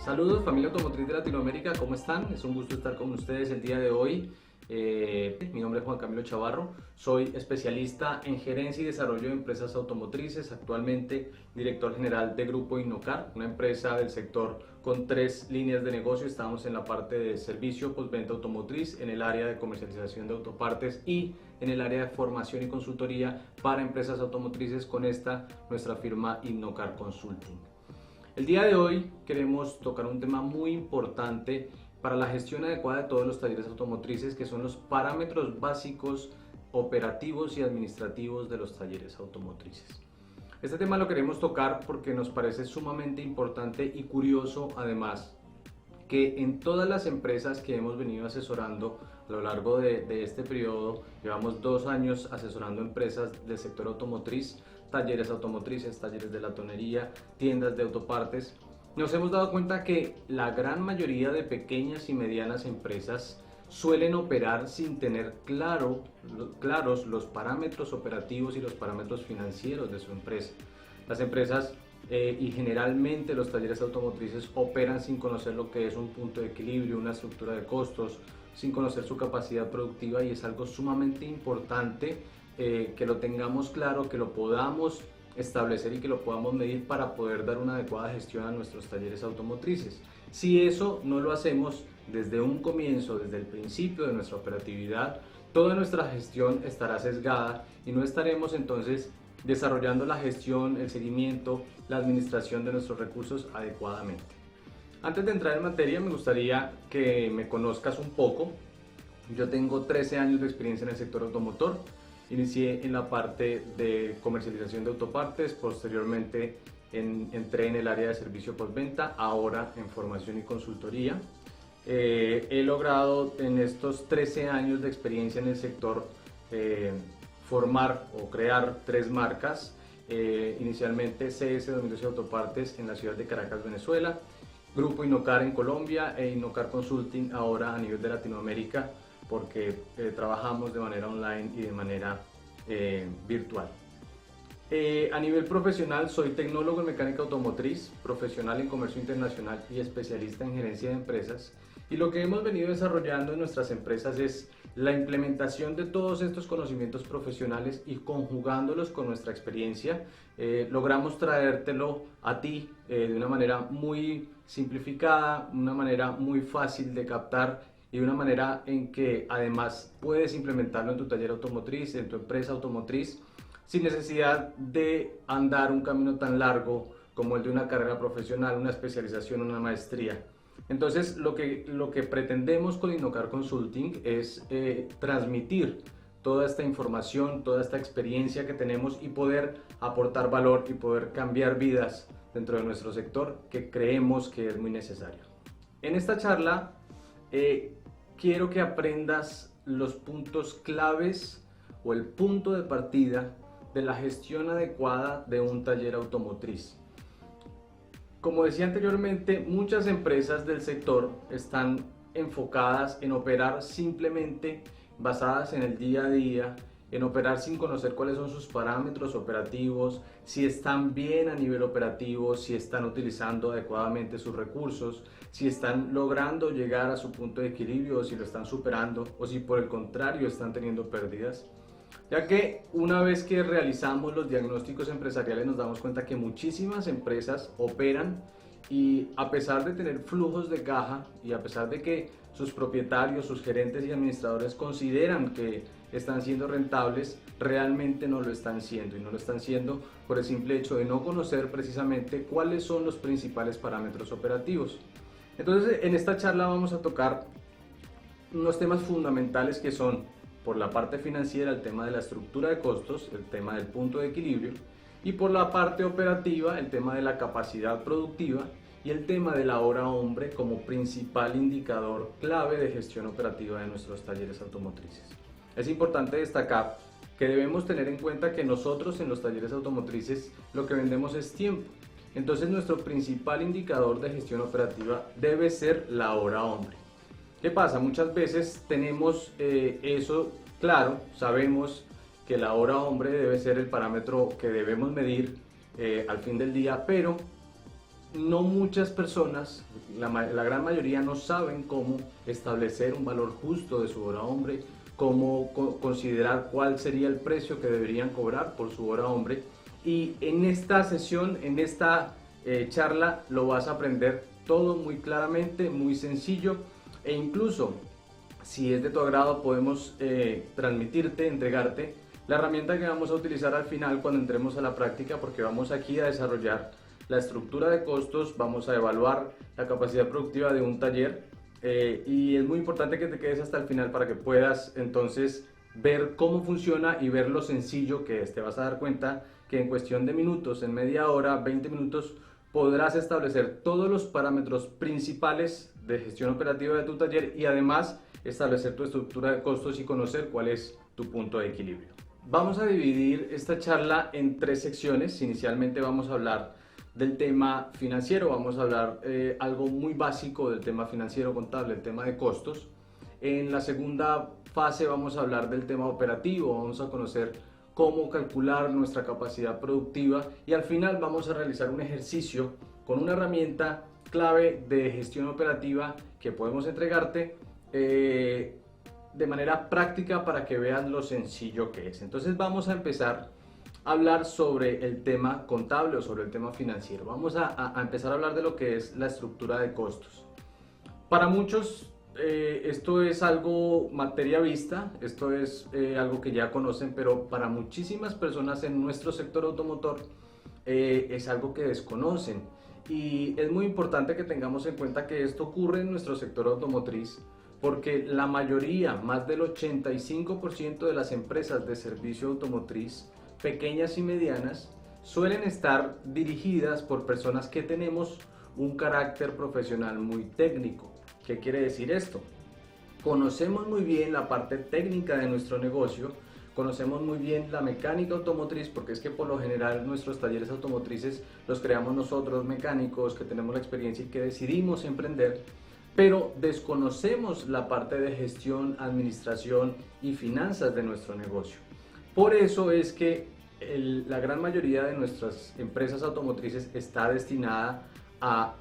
Saludos familia automotriz de Latinoamérica, ¿cómo están? Es un gusto estar con ustedes el día de hoy. Mi nombre es Juan Camilo Chavarro, soy especialista en gerencia y desarrollo de empresas automotrices, actualmente director general de Grupo Innocar, una empresa del sector con 3 líneas de negocio. Estamos en la parte de servicio postventa automotriz, en el área de comercialización de autopartes y en el área de formación y consultoría para empresas automotrices con esta nuestra firma Innocar Consulting. El día de hoy queremos tocar un tema muy importante para la gestión adecuada de todos los talleres automotrices, que son los parámetros básicos operativos y administrativos de los talleres automotrices. Este tema lo queremos tocar porque nos parece sumamente importante y curioso, además, que en todas las empresas que hemos venido asesorando a lo largo de este periodo, llevamos 2 años asesorando empresas del sector automotriz, talleres automotrices, talleres de latonería, tiendas de autopartes. Nos hemos dado cuenta que la gran mayoría de pequeñas y medianas empresas suelen operar sin tener claros los parámetros operativos y los parámetros financieros de su empresa. Las empresas y generalmente los talleres automotrices operan sin conocer lo que es un punto de equilibrio, una estructura de costos, sin conocer su capacidad productiva, y es algo sumamente importante que lo tengamos claro, que lo podamos establecer y que lo podamos medir para poder dar una adecuada gestión a nuestros talleres automotrices. Si eso no lo hacemos desde un comienzo, desde el principio de nuestra operatividad, toda nuestra gestión estará sesgada y no estaremos entonces desarrollando la gestión, el seguimiento, la administración de nuestros recursos adecuadamente. Antes de entrar en materia, me gustaría que me conozcas un poco. Yo tengo 13 años de experiencia en el sector automotor. Inicié en la parte de comercialización de autopartes, posteriormente entré en el área de servicio postventa, ahora en formación y consultoría. He logrado en estos 13 años de experiencia en el sector formar o crear 3 marcas, inicialmente CS 2012 Autopartes en la ciudad de Caracas, Venezuela, Grupo Innocar en Colombia e Innocar Consulting ahora a nivel de Latinoamérica, porque trabajamos de manera online y de manera virtual. A nivel profesional soy tecnólogo en mecánica automotriz, profesional en comercio internacional y especialista en gerencia de empresas, y lo que hemos venido desarrollando en nuestras empresas es la implementación de todos estos conocimientos profesionales, y conjugándolos con nuestra experiencia logramos traértelo a ti de una manera muy simplificada, una manera muy fácil de captar y de una manera en que además puedes implementarlo en tu taller automotriz, en tu empresa automotriz, sin necesidad de andar un camino tan largo como el de una carrera profesional, una especialización, una maestría. Entonces lo que pretendemos con Innocar Consulting es transmitir toda esta información, toda esta experiencia que tenemos y poder aportar valor y poder cambiar vidas dentro de nuestro sector, que creemos que es muy necesario. En esta charla quiero que aprendas los puntos claves o el punto de partida de la gestión adecuada de un taller automotriz. Como decía anteriormente, muchas empresas del sector están enfocadas en operar simplemente basadas en el día a día, en operar sin conocer cuáles son sus parámetros operativos, si están bien a nivel operativo, si están utilizando adecuadamente sus recursos, si están logrando llegar a su punto de equilibrio, o si lo están superando, o si por el contrario están teniendo pérdidas. Ya que una vez que realizamos los diagnósticos empresariales nos damos cuenta que muchísimas empresas operan y, a pesar de tener flujos de caja y a pesar de que sus propietarios, sus gerentes y administradores consideran que están siendo rentables, realmente no lo están siendo, y no lo están siendo por el simple hecho de no conocer precisamente cuáles son los principales parámetros operativos. Entonces, en esta charla vamos a tocar unos temas fundamentales que son, por la parte financiera, el tema de la estructura de costos, el tema del punto de equilibrio, y por la parte operativa, el tema de la capacidad productiva y el tema de la hora hombre como principal indicador clave de gestión operativa de nuestros talleres automotrices. Es importante destacar que debemos tener en cuenta que nosotros en los talleres automotrices lo que vendemos es tiempo. Entonces nuestro principal indicador de gestión operativa debe ser la hora hombre. ¿Qué pasa? Muchas veces tenemos eso claro, sabemos que la hora hombre debe ser el parámetro que debemos medir al fin del día, pero no muchas personas, la gran mayoría no saben cómo establecer un valor justo de su hora hombre, cómo considerar cuál sería el precio que deberían cobrar por su hora hombre. Y en esta sesión, en esta charla, lo vas a aprender todo muy claramente, muy sencillo, e incluso si es de tu agrado podemos transmitirte, entregarte la herramienta que vamos a utilizar al final cuando entremos a la práctica, porque vamos aquí a desarrollar la estructura de costos, vamos a evaluar la capacidad productiva de un taller y es muy importante que te quedes hasta el final para que puedas entonces ver cómo funciona y ver lo sencillo que es. Te vas a dar cuenta que en cuestión de minutos, en media hora, 20 minutos, podrás establecer todos los parámetros principales de gestión operativa de tu taller y además establecer tu estructura de costos y conocer cuál es tu punto de equilibrio. Vamos a dividir esta charla en 3 secciones. Inicialmente vamos a hablar del tema financiero, vamos a hablar algo muy básico del tema financiero contable, el tema de costos. En la segunda fase vamos a hablar del tema operativo, vamos a conocer cómo calcular nuestra capacidad productiva y al final vamos a realizar un ejercicio con una herramienta clave de gestión operativa que podemos entregarte de manera práctica para que veas lo sencillo que es. Entonces vamos a empezar a hablar sobre el tema contable o sobre el tema financiero. Vamos a empezar a hablar de lo que es la estructura de costos. Para muchos esto es algo materia vista, esto es algo que ya conocen, pero para muchísimas personas en nuestro sector automotor es algo que desconocen. Y es muy importante que tengamos en cuenta que esto ocurre en nuestro sector automotriz porque la mayoría, más del 85% de las empresas de servicio automotriz, pequeñas y medianas, suelen estar dirigidas por personas que tenemos un carácter profesional muy técnico. ¿Qué quiere decir esto? Conocemos muy bien la parte técnica de nuestro negocio, conocemos muy bien la mecánica automotriz, porque es que por lo general nuestros talleres automotrices los creamos nosotros, mecánicos que tenemos la experiencia y que decidimos emprender, pero desconocemos la parte de gestión, administración y finanzas de nuestro negocio. Por eso es que la gran mayoría de nuestras empresas automotrices está destinada a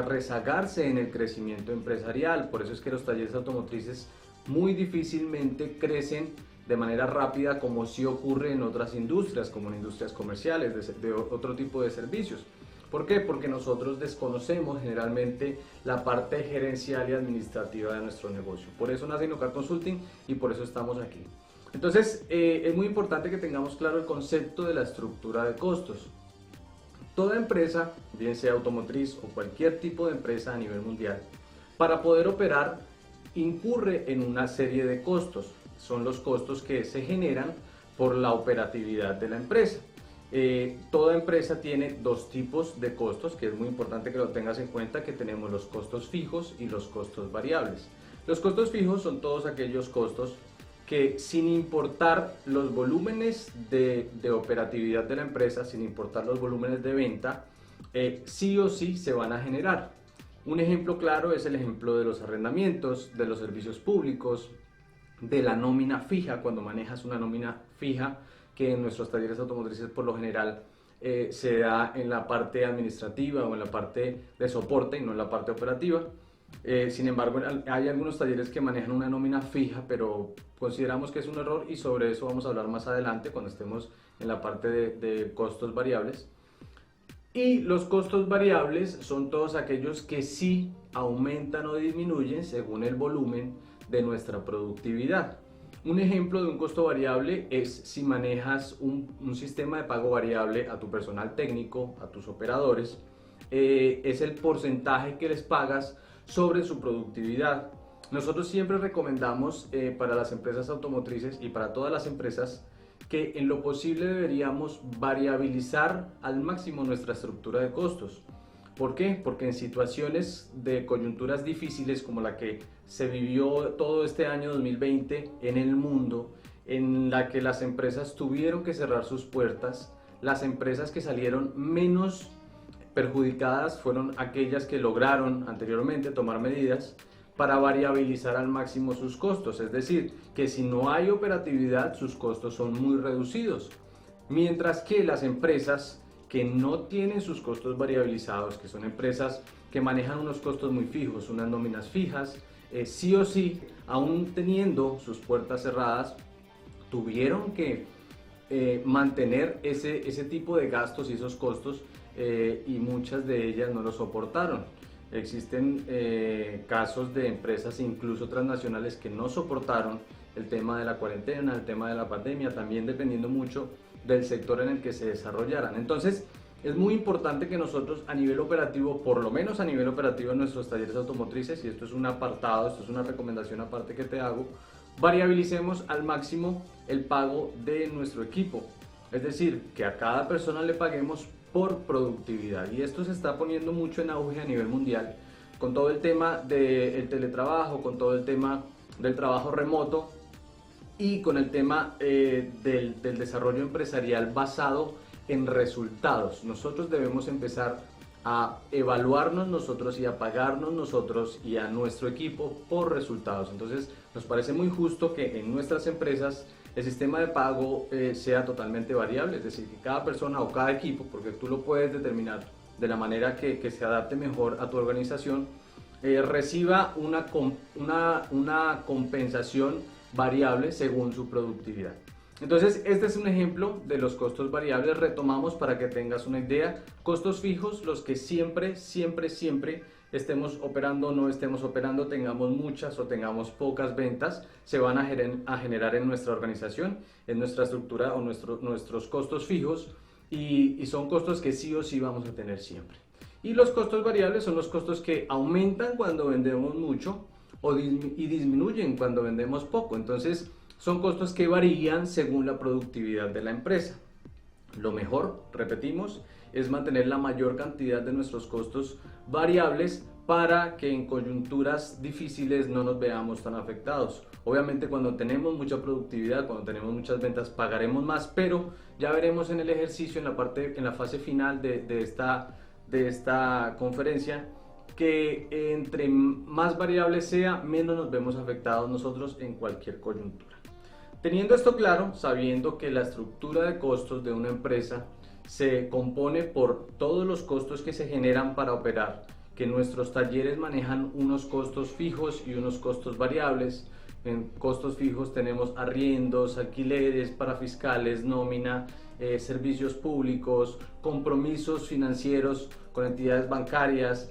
rezagarse en el crecimiento empresarial. Por eso es que los talleres automotrices muy difícilmente crecen de manera rápida como sí ocurre en otras industrias, como en industrias comerciales, de otro tipo de servicios. ¿Por qué? Porque nosotros desconocemos generalmente la parte gerencial y administrativa de nuestro negocio. Por eso nace Inocar Consulting y por eso estamos aquí. Entonces, es muy importante que tengamos claro el concepto de la estructura de costos. Toda empresa, bien sea automotriz o cualquier tipo de empresa a nivel mundial, para poder operar incurre en una serie de costos. Son los costos que se generan por la operatividad de la empresa. Toda empresa tiene 2 tipos de costos, que es muy importante que lo tengas en cuenta, que tenemos los costos fijos y los costos variables. Los costos fijos son todos aquellos costos que, sin importar los volúmenes de operatividad de la empresa, sin importar los volúmenes de venta, sí o sí se van a generar. Un ejemplo claro es el ejemplo de los arrendamientos, de los servicios públicos, de la nómina fija. Cuando manejas una nómina fija, que en nuestros talleres automotrices por lo general se da en la parte administrativa o en la parte de soporte y no en la parte operativa. Sin embargo, hay algunos talleres que manejan una nómina fija, pero consideramos que es un error y sobre eso vamos a hablar más adelante cuando estemos en la parte de costos variables. Y los costos variables son todos aquellos que sí aumentan o disminuyen según el volumen de nuestra productividad. Un ejemplo de un costo variable es si manejas un sistema de pago variable a tu personal técnico, a tus operadores, es el porcentaje que les pagas sobre su productividad. Nosotros siempre recomendamos para las empresas automotrices y para todas las empresas que en lo posible deberíamos variabilizar al máximo nuestra estructura de costos. ¿Por qué? Porque en situaciones de coyunturas difíciles como la que se vivió todo este año 2020 en el mundo, en la que las empresas tuvieron que cerrar sus puertas, las empresas que salieron menos perjudicadas fueron aquellas que lograron anteriormente tomar medidas para variabilizar al máximo sus costos, es decir, que si no hay operatividad sus costos son muy reducidos, mientras que las empresas que no tienen sus costos variabilizados, que son empresas que manejan unos costos muy fijos, unas nóminas fijas, sí o sí, aún teniendo sus puertas cerradas, tuvieron que mantener ese tipo de gastos y esos costos, y muchas de ellas no lo soportaron. Existen casos de empresas incluso transnacionales que no soportaron el tema de la cuarentena, el tema de la pandemia, también dependiendo mucho del sector en el que se desarrollaran. Entonces, es muy importante que nosotros a nivel operativo, por lo menos a nivel operativo en nuestros talleres automotrices, y esto es un apartado, esto es una recomendación aparte que te hago, variabilicemos al máximo el pago de nuestro equipo. Es decir, que a cada persona le paguemos por productividad. Y esto se está poniendo mucho en auge a nivel mundial con todo el tema del teletrabajo, con todo el tema del trabajo remoto y con el tema del desarrollo empresarial basado en resultados. Nosotros debemos empezar a evaluarnos nosotros y a pagarnos nosotros y a nuestro equipo por resultados. Entonces nos parece muy justo que en nuestras empresas el sistema de pago sea totalmente variable, es decir, que cada persona o cada equipo, porque tú lo puedes determinar de la manera que se adapte mejor a tu organización, reciba una compensación variable según su productividad. Entonces, este es un ejemplo de los costos variables. Retomamos para que tengas una idea. Costos fijos, los que siempre estemos operando o no estemos operando, tengamos muchas o tengamos pocas ventas, se van a generar en nuestra organización, en nuestra estructura o nuestros costos fijos, y son costos que sí o sí vamos a tener siempre. Y los costos variables son los costos que aumentan cuando vendemos mucho y disminuyen cuando vendemos poco. Entonces, son costos que varían según la productividad de la empresa. Lo mejor, repetimos, es mantener la mayor cantidad de nuestros costos variables para que en coyunturas difíciles no nos veamos tan afectados. Obviamente cuando tenemos mucha productividad, cuando tenemos muchas ventas, pagaremos más, pero ya veremos en el ejercicio, en la fase final de esta conferencia, que entre más variable sea, menos nos vemos afectados nosotros en cualquier coyuntura. Teniendo esto claro, sabiendo que la estructura de costos de una empresa se compone por todos los costos que se generan para operar, que nuestros talleres manejan unos costos fijos y unos costos variables. En costos fijos tenemos arriendos, alquileres, parafiscales, nómina, servicios públicos, compromisos financieros con entidades bancarias,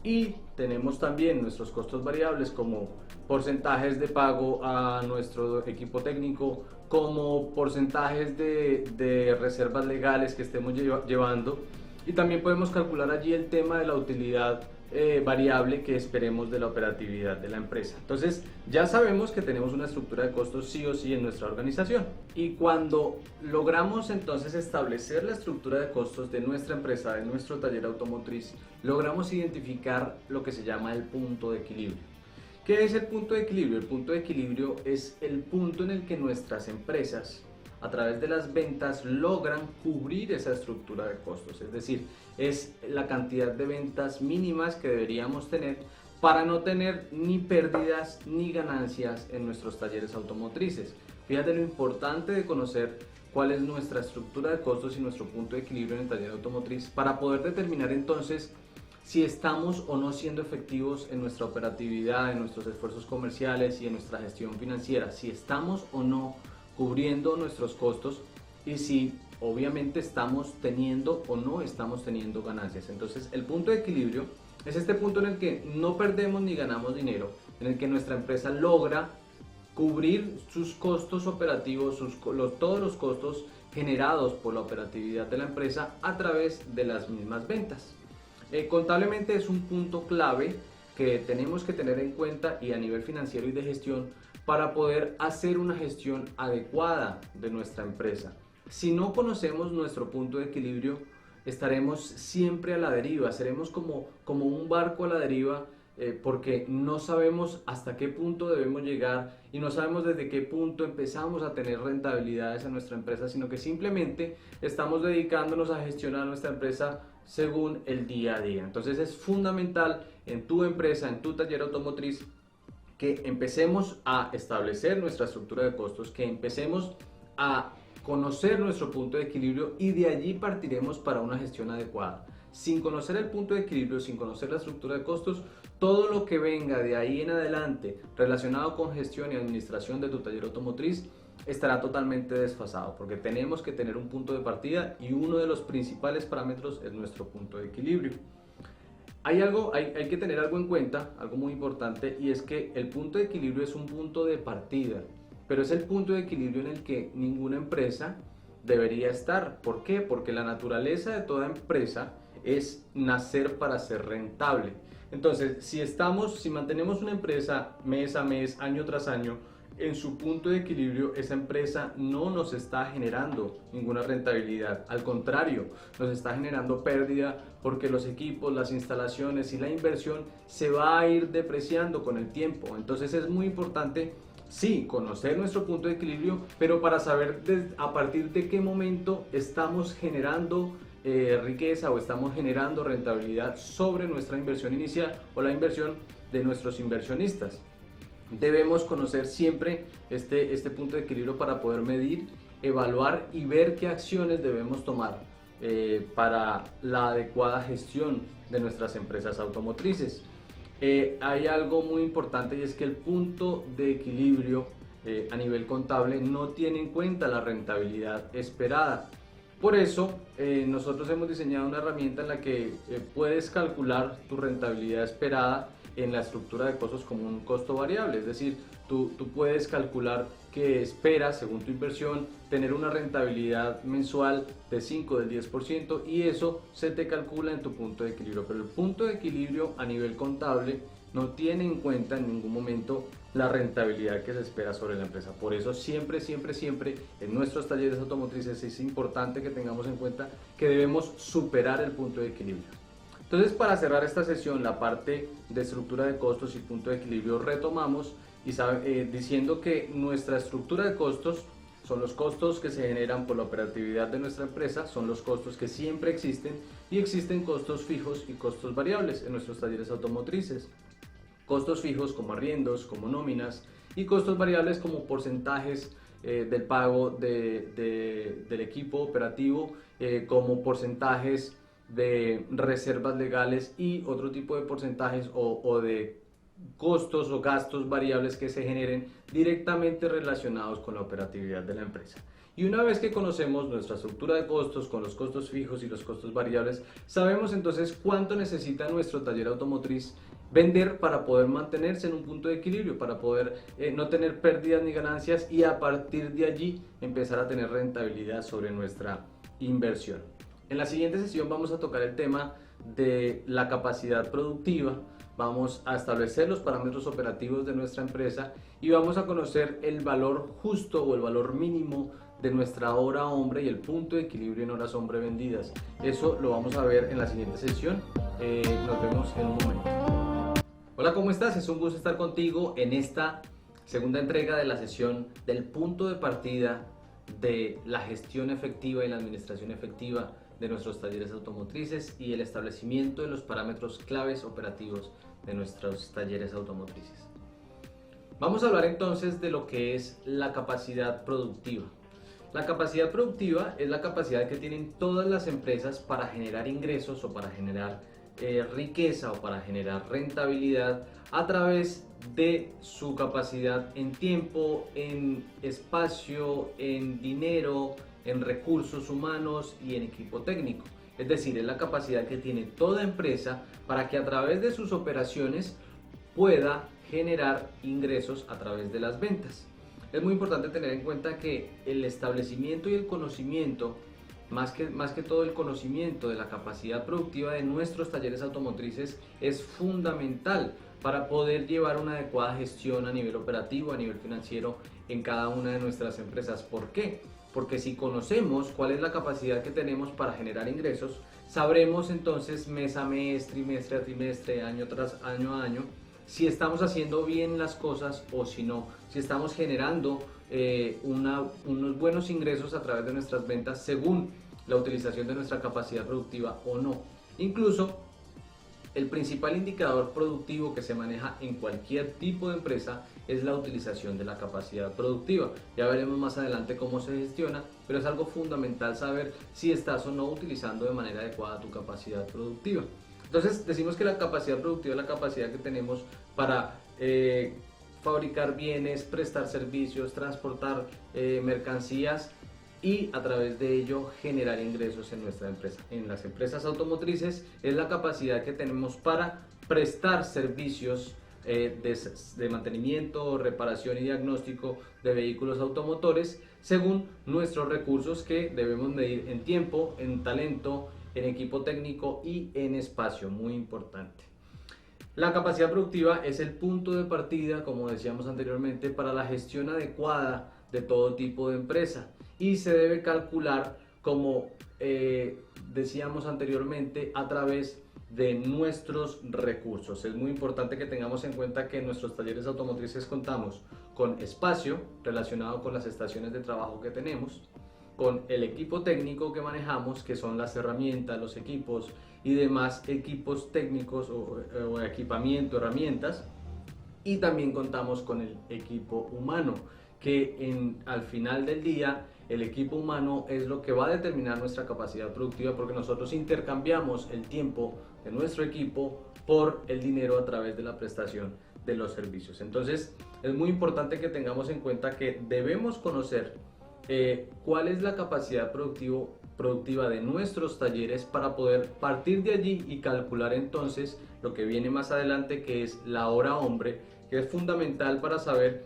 y tenemos también nuestros costos variables como porcentajes de pago a nuestro equipo técnico, como porcentajes de reservas legales que estemos llevando, y también podemos calcular allí el tema de la utilidad variable que esperemos de la operatividad de la empresa. Entonces ya sabemos que tenemos una estructura de costos sí o sí en nuestra organización, y cuando logramos entonces establecer la estructura de costos de nuestra empresa, de nuestro taller automotriz, logramos identificar lo que se llama el punto de equilibrio. ¿Qué es el punto de equilibrio? El punto de equilibrio es el punto en el que nuestras empresas, a través de las ventas, logran cubrir esa estructura de costos. Es decir, es la cantidad de ventas mínimas que deberíamos tener para no tener ni pérdidas ni ganancias en nuestros talleres automotrices. Fíjate lo importante de conocer cuál es nuestra estructura de costos y nuestro punto de equilibrio en el taller automotriz para poder determinar entonces si estamos o no siendo efectivos en nuestra operatividad, en nuestros esfuerzos comerciales y en nuestra gestión financiera, si estamos o no cubriendo nuestros costos y si obviamente estamos teniendo o no estamos teniendo ganancias. Entonces el punto de equilibrio es este punto en el que no perdemos ni ganamos dinero, en el que nuestra empresa logra cubrir sus costos operativos, todos los costos generados por la operatividad de la empresa a través de las mismas ventas. Contablemente es un punto clave que tenemos que tener en cuenta, y a nivel financiero y de gestión, para poder hacer una gestión adecuada de nuestra empresa. Si no conocemos nuestro punto de equilibrio, estaremos siempre a la deriva, seremos como un barco a la deriva, porque no sabemos hasta qué punto debemos llegar y no sabemos desde qué punto empezamos a tener rentabilidades en nuestra empresa, sino que simplemente estamos dedicándonos a gestionar nuestra empresa según el día a día. Entonces es fundamental en tu empresa, en tu taller automotriz, que empecemos a establecer nuestra estructura de costos, que empecemos a conocer nuestro punto de equilibrio y de allí partiremos para una gestión adecuada. Sin conocer el punto de equilibrio, sin conocer la estructura de costos, todo lo que venga de ahí en adelante relacionado con gestión y administración de tu taller automotriz estará totalmente desfasado, porque tenemos que tener un punto de partida y uno de los principales parámetros es nuestro punto de equilibrio. Hay que tener algo en cuenta, algo muy importante, y es que el punto de equilibrio es un punto de partida, pero es el punto de equilibrio en el que ninguna empresa debería estar. ¿Por qué? Porque la naturaleza de toda empresa es nacer para ser rentable. Entonces, si mantenemos una empresa mes a mes, año tras año, en su punto de equilibrio, esa empresa no nos está generando ninguna rentabilidad. Al contrario, nos está generando pérdida porque los equipos, las instalaciones y la inversión se va a ir depreciando con el tiempo. Entonces es muy importante, sí, conocer nuestro punto de equilibrio, pero para saber a partir de qué momento estamos generando riqueza o estamos generando rentabilidad sobre nuestra inversión inicial o la inversión de nuestros inversionistas. Debemos conocer siempre este punto de equilibrio para poder medir, evaluar y ver qué acciones debemos tomar para la adecuada gestión de nuestras empresas automotrices. Hay algo muy importante y es que el punto de equilibrio a nivel contable no tiene en cuenta la rentabilidad esperada. Por eso nosotros hemos diseñado una herramienta en la que puedes calcular tu rentabilidad esperada en la estructura de costos como un costo variable, es decir, tú puedes calcular que esperas, según tu inversión, tener una rentabilidad mensual de 5, del 10% y eso se te calcula en tu punto de equilibrio, pero el punto de equilibrio a nivel contable no tiene en cuenta en ningún momento la rentabilidad que se espera sobre la empresa. Por eso siempre en nuestros talleres automotrices es importante que tengamos en cuenta que debemos superar el punto de equilibrio. Entonces, para cerrar esta sesión, la parte de estructura de costos y punto de equilibrio, retomamos diciendo que nuestra estructura de costos son los costos que se generan por la operatividad de nuestra empresa, son los costos que siempre existen y existen costos fijos y costos variables en nuestros talleres automotrices. Costos fijos como arriendos, como nóminas y costos variables como porcentajes del pago del equipo operativo, como porcentajes de reservas legales y otro tipo de porcentajes o de costos o gastos variables que se generen directamente relacionados con la operatividad de la empresa. Y una vez que conocemos nuestra estructura de costos con los costos fijos y los costos variables, sabemos entonces cuánto necesita nuestro taller automotriz vender para poder mantenerse en un punto de equilibrio, para poder no tener pérdidas ni ganancias y a partir de allí empezar a tener rentabilidad sobre nuestra inversión. En la siguiente sesión vamos a tocar el tema de la capacidad productiva, vamos a establecer los parámetros operativos de nuestra empresa y vamos a conocer el valor justo o el valor mínimo de nuestra hora hombre y el punto de equilibrio en horas hombre vendidas. Eso lo vamos a ver en la siguiente sesión. Nos vemos en un momento. Hola, ¿cómo estás? Es un gusto estar contigo en esta segunda entrega de la sesión del punto de partida de la gestión efectiva y la administración efectiva de nuestros talleres automotrices y el establecimiento de los parámetros claves operativos de nuestros talleres automotrices. Vamos a hablar entonces de lo que es la capacidad productiva. La capacidad productiva es la capacidad que tienen todas las empresas para generar ingresos o para generar riqueza o para generar rentabilidad a través de su capacidad en tiempo, en espacio, en dinero, en recursos humanos y en equipo técnico. Es decir, es la capacidad que tiene toda empresa para que a través de sus operaciones pueda generar ingresos a través de las ventas. Es muy importante tener en cuenta que el establecimiento y el conocimiento, más que todo el conocimiento de la capacidad productiva de nuestros talleres automotrices es fundamental para poder llevar una adecuada gestión a nivel operativo, a nivel financiero en cada una de nuestras empresas. ¿Por qué? Porque si conocemos cuál es la capacidad que tenemos para generar ingresos, sabremos entonces mes a mes, trimestre a trimestre, año tras año a año, si estamos haciendo bien las cosas o si no, si estamos generando unos buenos ingresos a través de nuestras ventas según la utilización de nuestra capacidad productiva o no. Incluso El principal indicador productivo que se maneja en cualquier tipo de empresa es la utilización de la capacidad productiva. Ya veremos más adelante cómo se gestiona, pero es algo fundamental saber si estás o no utilizando de manera adecuada tu capacidad productiva. Entonces decimos que la capacidad productiva es la capacidad que tenemos para fabricar bienes, prestar servicios, transportar mercancías y a través de ello generar ingresos en nuestra empresa. En las empresas automotrices es la capacidad que tenemos para prestar servicios de mantenimiento, reparación y diagnóstico de vehículos automotores según nuestros recursos que debemos medir en tiempo, en talento, en equipo técnico y en espacio, muy importante. La capacidad productiva es el punto de partida, como decíamos anteriormente, para la gestión adecuada de todo tipo de empresa y se debe calcular, como decíamos anteriormente, a través de nuestros recursos. Es muy importante que tengamos en cuenta que en nuestros talleres automotrices contamos con espacio relacionado con las estaciones de trabajo que tenemos, con el equipo técnico que manejamos, que son las herramientas, los equipos y demás equipos técnicos o equipamiento, herramientas, y también contamos con el equipo humano, que al final del día el equipo humano es lo que va a determinar nuestra capacidad productiva, porque nosotros intercambiamos el tiempo de nuestro equipo por el dinero a través de la prestación de los servicios. Entonces es muy importante que tengamos en cuenta que debemos conocer cuál es la capacidad productiva de nuestros talleres para poder partir de allí y calcular entonces lo que viene más adelante, que es la hora hombre, que es fundamental para saber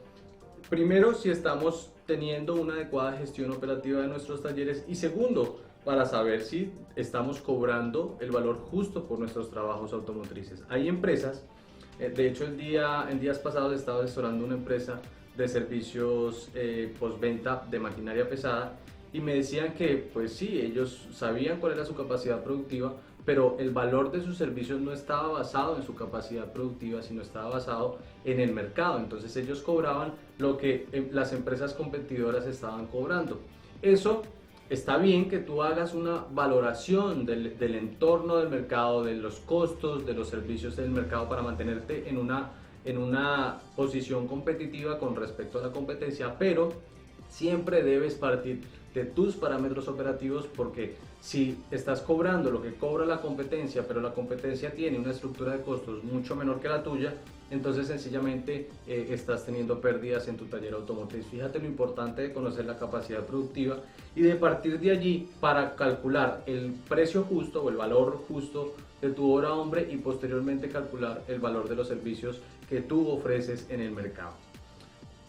primero si estamos teniendo una adecuada gestión operativa de nuestros talleres y segundo, para saber si estamos cobrando el valor justo por nuestros trabajos automotrices. Hay empresas, de hecho en días pasados estaba asesorando una empresa de servicios postventa de maquinaria pesada y me decían que pues sí, ellos sabían cuál era su capacidad productiva, pero el valor de sus servicios no estaba basado en su capacidad productiva, sino estaba basado en el mercado. Entonces ellos cobraban lo que las empresas competidoras estaban cobrando. Eso está bien, que tú hagas una valoración del entorno del mercado, de los costos, de los servicios del mercado para mantenerte en una posición competitiva con respecto a la competencia, pero siempre debes partir de tus parámetros operativos, porque si estás cobrando lo que cobra la competencia, pero la competencia tiene una estructura de costos mucho menor que la tuya, entonces sencillamente estás teniendo pérdidas en tu taller automotriz. Fíjate lo importante de conocer la capacidad productiva y de partir de allí para calcular el precio justo o el valor justo de tu hora hombre y posteriormente calcular el valor de los servicios que tú ofreces en el mercado.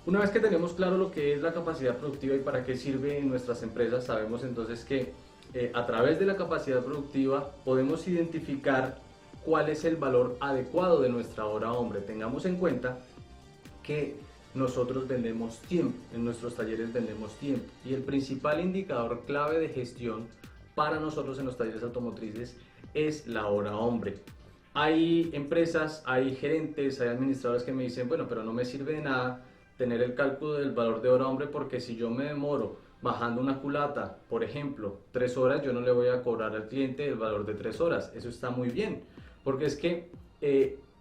Una vez que tenemos claro lo que es la capacidad productiva y para qué sirve en nuestras empresas, sabemos entonces que a través de la capacidad productiva podemos identificar cuál es el valor adecuado de nuestra hora hombre. Tengamos en cuenta que nosotros vendemos tiempo, en nuestros talleres vendemos tiempo, y el principal indicador clave de gestión para nosotros en los talleres automotrices es la hora hombre. Hay empresas, hay gerentes, hay administradores que me dicen, bueno, pero no me sirve de nada tener el cálculo del valor de hora hombre, porque si yo me demoro bajando una culata, por ejemplo, 3 horas, yo no le voy a cobrar al cliente el valor de 3 horas. Eso está muy bien, porque es que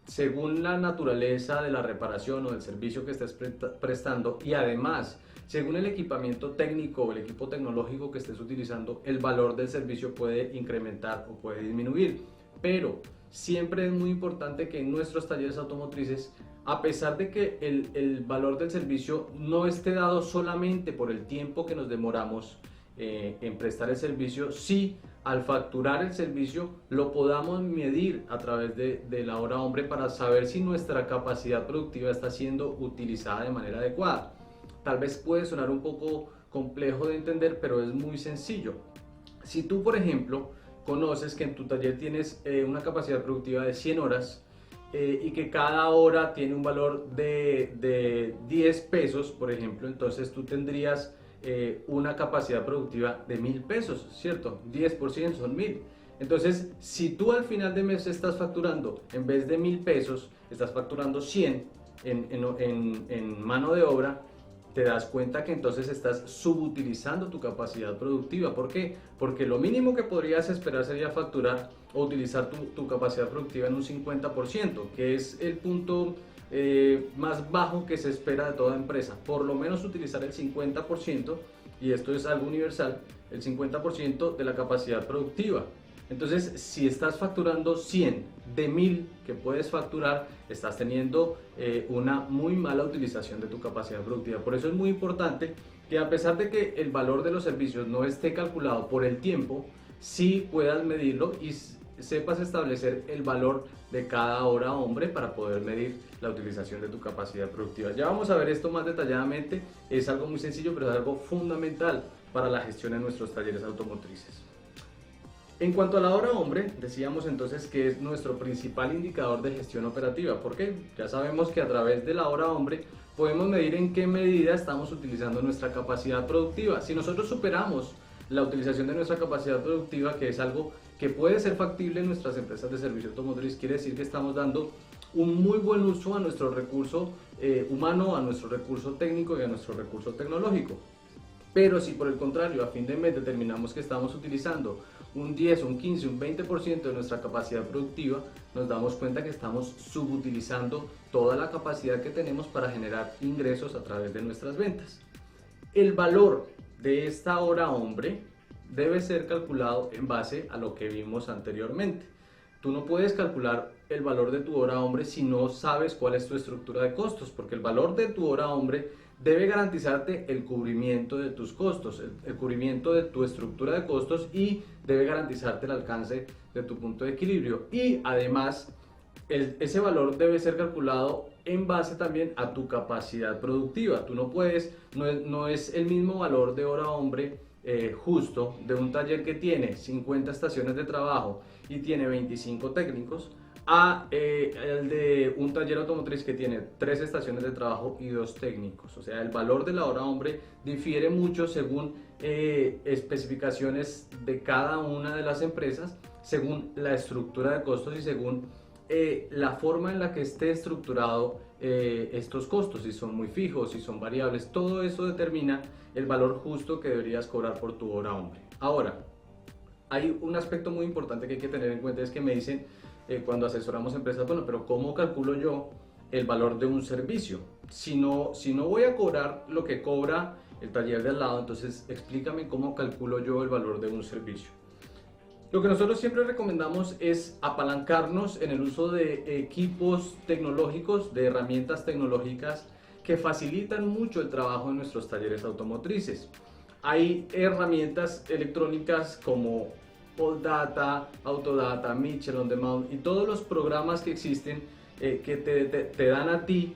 según la naturaleza de la reparación o del servicio que estés prestando, y además según el equipamiento técnico o el equipo tecnológico que estés utilizando, el valor del servicio puede incrementar o puede disminuir. Pero siempre es muy importante que en nuestros talleres automotrices, a pesar de que el valor del servicio no esté dado solamente por el tiempo que nos demoramos en prestar el servicio, sí al facturar el servicio lo podamos medir a través de la hora hombre para saber si nuestra capacidad productiva está siendo utilizada de manera adecuada. Tal vez puede sonar un poco complejo de entender, pero es muy sencillo. Si tú, por ejemplo, conoces que en tu taller tienes una capacidad productiva de 100 horas, y que cada hora tiene un valor de 10 pesos, por ejemplo, entonces tú tendrías una capacidad productiva de 1000 pesos, ¿cierto? 10% son 1000. Entonces, si tú al final de mes estás facturando, en vez de 1000 pesos, estás facturando 100 en mano de obra, te das cuenta que entonces estás subutilizando tu capacidad productiva. ¿Por qué? Porque lo mínimo que podrías esperar sería facturar o utilizar tu capacidad productiva en un 50%, que es el punto más bajo que se espera de toda empresa. Por lo menos utilizar el 50%, y esto es algo universal, el 50% de la capacidad productiva. Entonces, si estás facturando 100 de 1000 que puedes facturar, estás teniendo una muy mala utilización de tu capacidad productiva. Por eso es muy importante que, a pesar de que el valor de los servicios no esté calculado por el tiempo, sí puedas medirlo y sepas establecer el valor de cada hora hombre para poder medir la utilización de tu capacidad productiva. Ya vamos a ver esto más detalladamente. Es algo muy sencillo, pero es algo fundamental para la gestión en nuestros talleres automotrices. En cuanto a la hora hombre, decíamos entonces que es nuestro principal indicador de gestión operativa. ¿Por qué? Ya sabemos que a través de la hora hombre podemos medir en qué medida estamos utilizando nuestra capacidad productiva. Si nosotros superamos la utilización de nuestra capacidad productiva, que es algo que puede ser factible en nuestras empresas de servicio automotriz, quiere decir que estamos dando un muy buen uso a nuestro recurso humano, a nuestro recurso técnico y a nuestro recurso tecnológico. Pero si por el contrario a fin de mes determinamos que estamos utilizando un 10, un 15, un 20% de nuestra capacidad productiva, nos damos cuenta que estamos subutilizando toda la capacidad que tenemos para generar ingresos a través de nuestras ventas. El valor de esta hora hombre debe ser calculado en base a lo que vimos anteriormente. Tú no puedes calcular el valor de tu hora hombre si no sabes cuál es tu estructura de costos, porque el valor de tu hora hombre debe garantizarte el cubrimiento de tus costos, el cubrimiento de tu estructura de costos, y debe garantizarte el alcance de tu punto de equilibrio. Y además, ese valor debe ser calculado en base también a tu capacidad productiva. Tú no puedes, no es el mismo valor de hora hombre justo de un taller que tiene 50 estaciones de trabajo y tiene 25 técnicos, a el de un taller automotriz que tiene 3 estaciones de trabajo y 2 técnicos. O sea, el valor de la hora hombre difiere mucho según especificaciones de cada una de las empresas, según la estructura de costos y según la forma en la que esté estructurado estos costos, si son muy fijos, si son variables. Todo eso determina el valor justo que deberías cobrar por tu hora hombre. Ahora, hay un aspecto muy importante que hay que tener en cuenta, es que me dicen cuando asesoramos empresas, bueno, pero ¿cómo calculo yo el valor de un servicio? Si no voy a cobrar lo que cobra el taller de al lado, entonces explícame cómo calculo yo el valor de un servicio. Lo que nosotros siempre recomendamos es apalancarnos en el uso de equipos tecnológicos, de herramientas tecnológicas que facilitan mucho el trabajo en nuestros talleres automotrices. Hay herramientas electrónicas como AllData, Autodata, Mitchell On Demand y todos los programas que existen que te dan a ti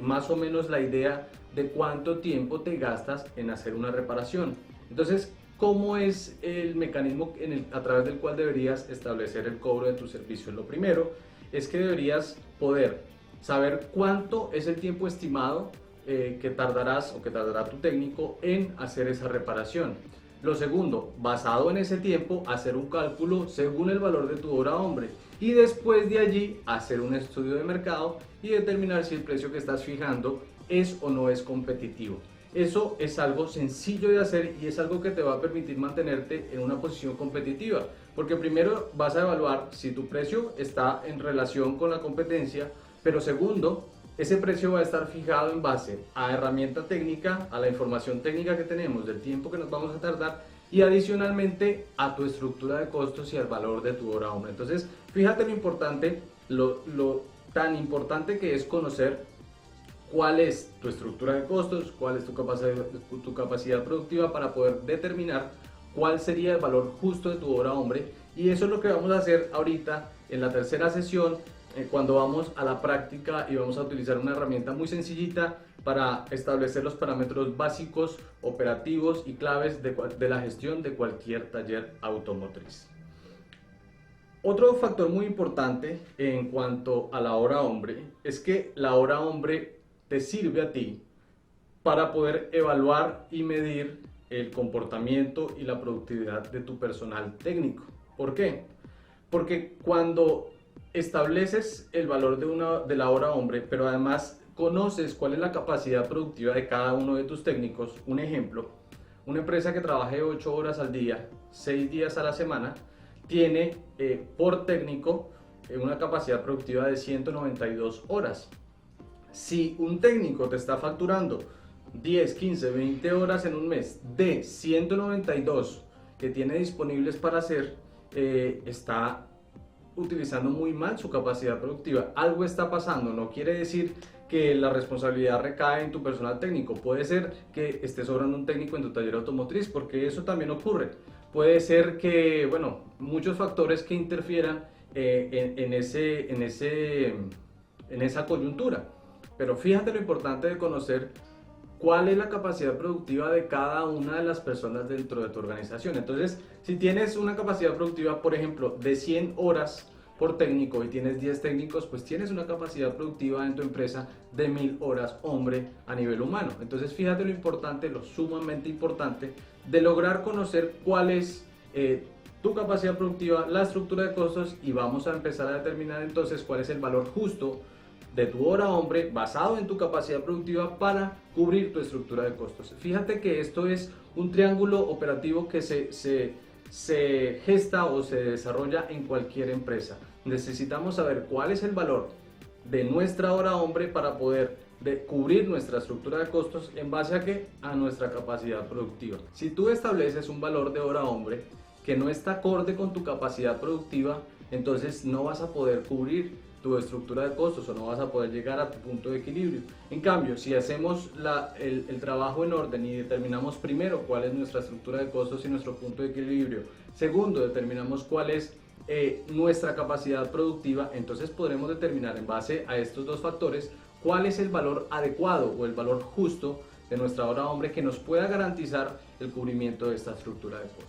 más o menos la idea de cuánto tiempo te gastas en hacer una reparación. Entonces, ¿cómo es el mecanismo a través del cual deberías establecer el cobro de tu servicio? Lo primero es que deberías poder saber cuánto es el tiempo estimado que tardarás o que tardará tu técnico en hacer esa reparación. Lo segundo, basado en ese tiempo, hacer un cálculo según el valor de tu hora hombre, y después de allí hacer un estudio de mercado y determinar si el precio que estás fijando es o no es competitivo. Eso es algo sencillo de hacer y es algo que te va a permitir mantenerte en una posición competitiva, porque primero vas a evaluar si tu precio está en relación con la competencia, pero segundo, ese precio va a estar fijado en base a herramienta técnica, a la información técnica que tenemos, del tiempo que nos vamos a tardar, y adicionalmente a tu estructura de costos y al valor de tu hora hombre. Entonces, fíjate lo importante, lo tan importante que es conocer cuál es tu estructura de costos, cuál es tu capacidad productiva, para poder determinar cuál sería el valor justo de tu hora hombre. Y eso es lo que vamos a hacer ahorita en la tercera sesión, cuando vamos a la práctica y vamos a utilizar una herramienta muy sencillita para establecer los parámetros básicos, operativos y claves de la gestión de cualquier taller automotriz. Otro factor muy importante en cuanto a la hora hombre es que la hora hombre te sirve a ti para poder evaluar y medir el comportamiento y la productividad de tu personal técnico. ¿Por qué? Porque cuando estableces el valor de la hora hombre, pero además conoces cuál es la capacidad productiva de cada uno de tus técnicos, un ejemplo, una empresa que trabaje 8 horas al día, 6 días a la semana, tiene por técnico una capacidad productiva de 192 horas. Si un técnico te está facturando 10, 15, 20 horas en un mes de 192 que tiene disponibles para hacer, está utilizando muy mal su capacidad productiva. Algo está pasando, no quiere decir que la responsabilidad recae en tu personal técnico. Puede ser que esté sobrando un técnico en tu taller automotriz, porque eso también ocurre. Puede ser que, bueno, muchos factores que interfieran en esa coyuntura. Pero fíjate lo importante de conocer cuál es la capacidad productiva de cada una de las personas dentro de tu organización. Entonces, si tienes una capacidad productiva, por ejemplo, de 100 horas por técnico y tienes 10 técnicos, pues tienes una capacidad productiva en tu empresa de 1000 horas hombre a nivel humano. Entonces, fíjate lo importante, lo sumamente importante de lograr conocer cuál es tu capacidad productiva, la estructura de costos, y vamos a empezar a determinar entonces cuál es el valor justo de tu hora hombre basado en tu capacidad productiva para cubrir tu estructura de costos. Fíjate que esto es un triángulo operativo que se gesta o se desarrolla en cualquier empresa. Necesitamos saber cuál es el valor de nuestra hora hombre para poder cubrir nuestra estructura de costos en base a qué? A nuestra capacidad productiva. Si tú estableces un valor de hora hombre que no está acorde con tu capacidad productiva, entonces no vas a poder cubrir tu estructura de costos o no vas a poder llegar a tu punto de equilibrio. En cambio, si hacemos el trabajo en orden y determinamos primero cuál es nuestra estructura de costos y nuestro punto de equilibrio, segundo, determinamos cuál es nuestra capacidad productiva, entonces podremos determinar en base a estos dos factores cuál es el valor adecuado o el valor justo de nuestra hora hombre que nos pueda garantizar el cubrimiento de esta estructura de costos.